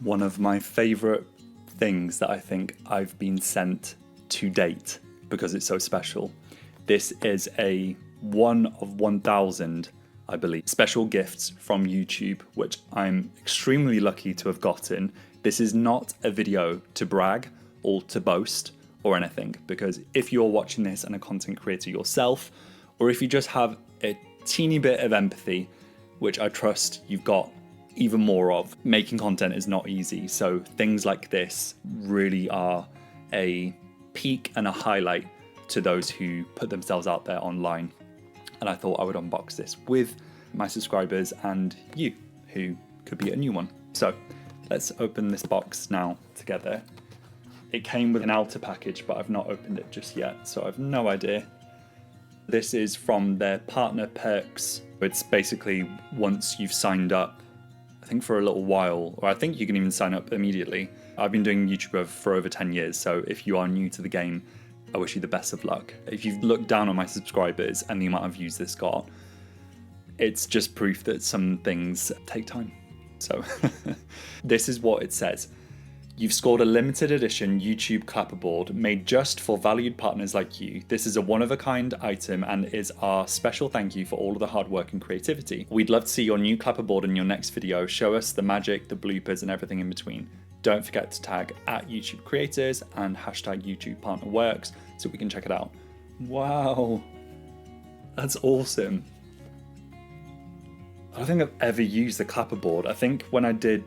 one of my favorite things that I think I've been sent to date because it's so special. This is a 1 of 1,000, I believe, special gifts from YouTube, which I'm extremely lucky to have gotten. This is not a video to brag or to boast or anything, because if you're watching this and a content creator yourself, or if you just have a teeny bit of empathy, which I trust you've got even more of, making content is not easy. So things like this really are a peak and a highlight to those who put themselves out there online. And I thought I would unbox this with my subscribers and you, who could be a new one. So let's open this box now together. It came with an outer package, but I've not opened it just yet, so I've no idea. This is from their partner perks. It's basically once you've signed up, I think for a little while, or I think you can even sign up immediately. I've been doing YouTube for over 10 years, so if you are new to the game, I wish you the best of luck. If you've looked down on my subscribers and the amount of views this got, it's just proof that some things take time. So this is what it says. You've scored a limited edition YouTube clapperboard made just for valued partners like you. This is a one-of-a-kind item and is our special thank you for all of the hard work and creativity. We'd love to see your new clapperboard in your next video. Show us the magic, the bloopers, and everything in between. Don't forget to tag @YouTube creators and hashtag YouTube partner works so we can check it out. Wow, that's awesome. I don't think I've ever used the clapperboard. I think when I did,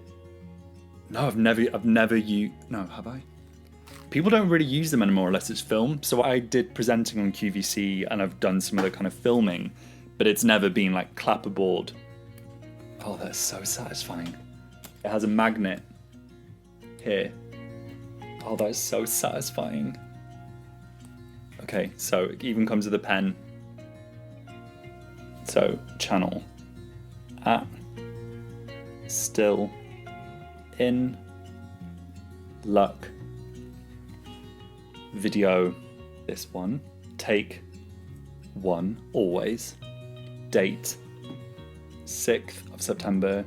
no, I've never used, no, have I? People don't really use them anymore unless it's film. So I did presenting on QVC and I've done some other kind of filming, but it's never been like clapperboard. Oh, that's so satisfying. It has a magnet here. Oh, that is so satisfying. Okay, so it even comes with a pen. So, channel still in luck video, this one, take 1 always, date 6th of September,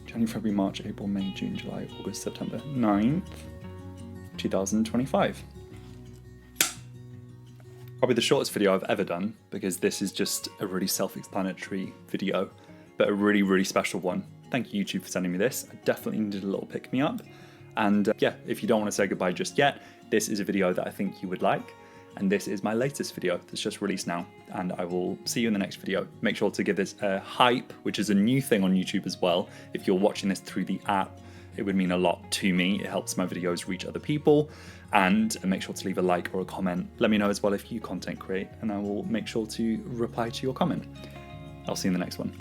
January, February, March, April, May, June, July, August, September, 9th, 2025. Probably the shortest video I've ever done, because this is just a really self-explanatory video, but a really, really special one. Thank you, YouTube, for sending me this. I definitely needed a little pick-me-up. And yeah, if you don't want to say goodbye just yet, this is a video that I think you would like. And this is my latest video that's just released now. And I will see you in the next video. Make sure to give this a hype, which is a new thing on YouTube as well. If you're watching this through the app, it would mean a lot to me. It helps my videos reach other people. And make sure to leave a like or a comment. Let me know as well if you content create, and I will make sure to reply to your comment. I'll see you in the next one.